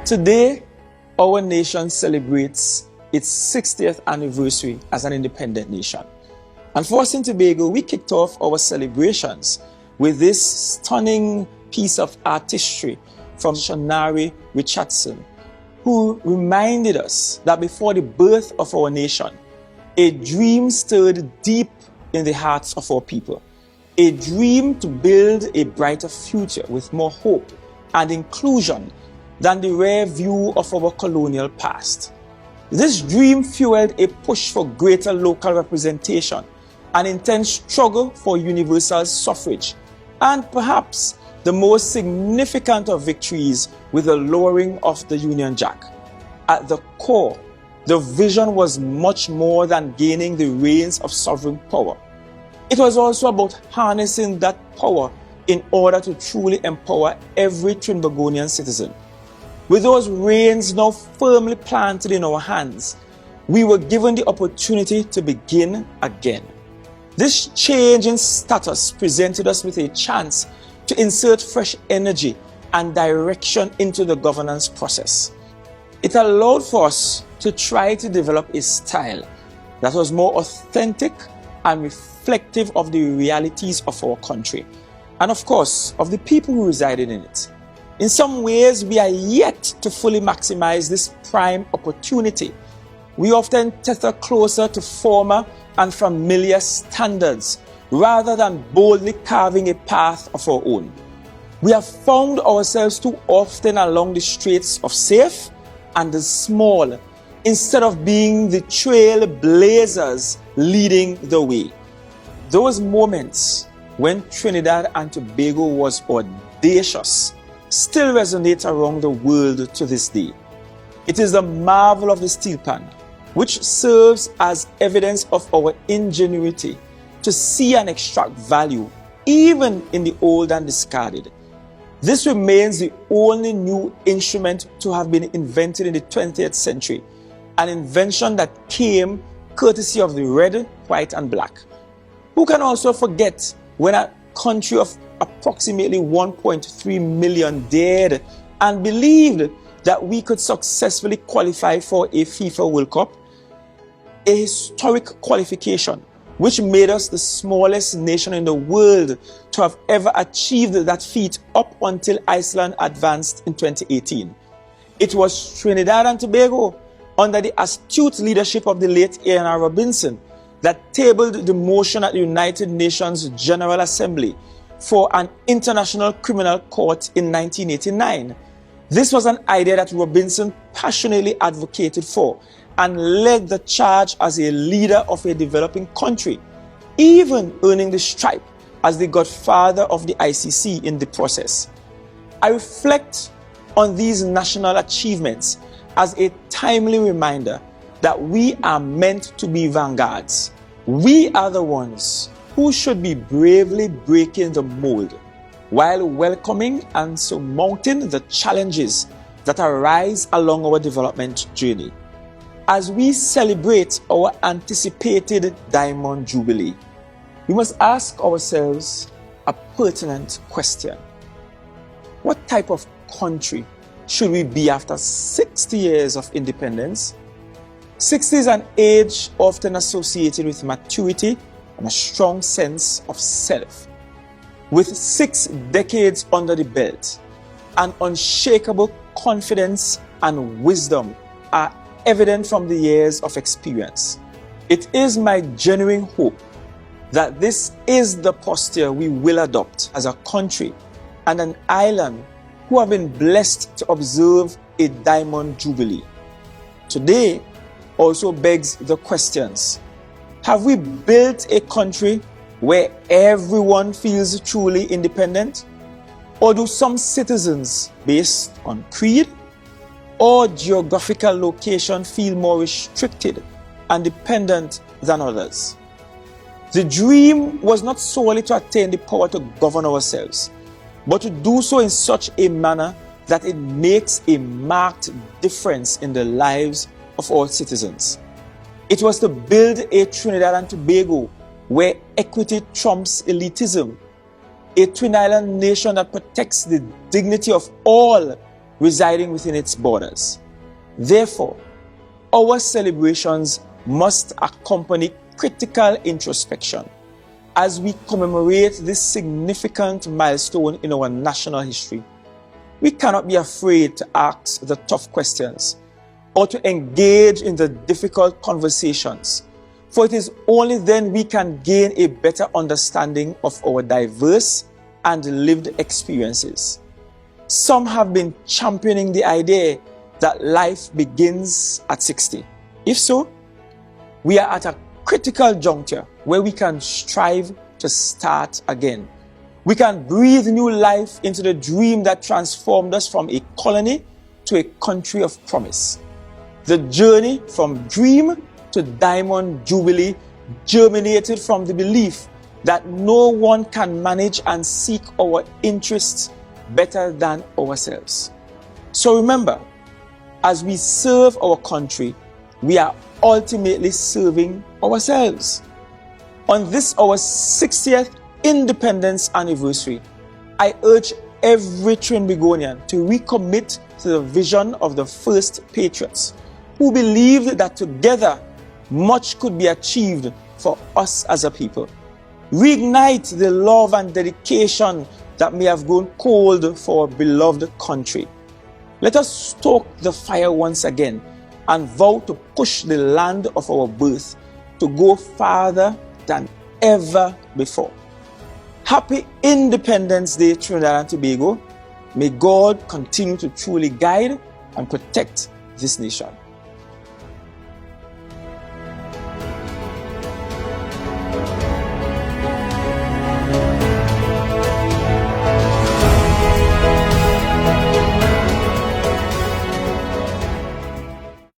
Today, our nation celebrates its 60th anniversary as an independent nation. And for us in Tobago, we kicked off our celebrations with this stunning piece of artistry from Shonari Richardson, who reminded us that before the birth of our nation, a dream stirred deep in the hearts of our people. A dream to build a brighter future with more hope and inclusion than the rare view of our colonial past. This dream fueled a push for greater local representation, an intense struggle for universal suffrage, and perhaps the most significant of victories with the lowering of the Union Jack. At the core, the vision was much more than gaining the reins of sovereign power. It was also about harnessing that power in order to truly empower every Trinbagonian citizen. With those reins now firmly planted in our hands, we were given the opportunity to begin again. This change in status presented us with a chance to insert fresh energy and direction into the governance process. It allowed for us to try to develop a style that was more authentic and reflective of the realities of our country, and of course, of the people who resided in it. In some ways, we are yet to fully maximize this prime opportunity. We often tether closer to former and familiar standards rather than boldly carving a path of our own. We have found ourselves too often along the streets of safe and the small, instead of being the trailblazers leading the way. Those moments when Trinidad and Tobago was audacious still resonate around the world to this day. It is the marvel of the steel pan, which serves as evidence of our ingenuity to see and extract value even in the old and discarded. This remains the only new instrument to have been invented in the 20th century, an invention that came courtesy of the red, white, and black. Who can also forget when a country of approximately 1.3 million dared and believed that we could successfully qualify for a FIFA World Cup, a historic qualification which made us the smallest nation in the world to have ever achieved that feat up until Iceland advanced in 2018. It was Trinidad and Tobago, under the astute leadership of the late A.N.R. Robinson, that tabled the motion at the United Nations General Assembly for an International Criminal Court in 1989. This was an idea that Robinson passionately advocated for and led the charge as a leader of a developing country, even earning the stripe as the godfather of the ICC in the process. I reflect on these national achievements as a timely reminder that we are meant to be vanguards. We are the ones who should be bravely breaking the mold while welcoming and surmounting the challenges that arise along our development journey. As we celebrate our anticipated Diamond Jubilee, we must ask ourselves a pertinent question. What type of country should we be after 60 years of independence? 60 is an age often associated with maturity and a strong sense of self. With 6 decades under the belt, an unshakable confidence and wisdom are evident from the years of experience. It is my genuine hope that this is the posture we will adopt as a country and an island who have been blessed to observe a Diamond Jubilee. Today also begs the questions: have we built a country where everyone feels truly independent? Or do some citizens, based on creed or geographical location, feel more restricted and dependent than others? The dream was not solely to attain the power to govern ourselves, but to do so in such a manner that it makes a marked difference in the lives of all citizens. It was to build a Trinidad and Tobago where equity trumps elitism, a twin island nation that protects the dignity of all residing within its borders. Therefore, our celebrations must accompany critical introspection as we commemorate this significant milestone in our national history. We cannot be afraid to ask the tough questions or to engage in the difficult conversations, for it is only then we can gain a better understanding of our diverse and lived experiences. Some have been championing the idea that life begins at 60. If so, we are at a critical juncture where we can strive to start again. We can breathe new life into the dream that transformed us from a colony to a country of promise. The journey from dream to diamond jubilee germinated from the belief that no one can manage and seek our interests better than ourselves. So remember, as we serve our country, we are ultimately serving ourselves. On this, our 60th independence anniversary, I urge every Trinbagonian to recommit to the vision of the first patriots who believed that together much could be achieved for us as a people. Reignite the love and dedication that may have grown cold for our beloved country. Let us stoke the fire once again and vow to push the land of our birth to go farther than ever before. Happy Independence Day, Trinidad and Tobago. May God continue to truly guide and protect this nation.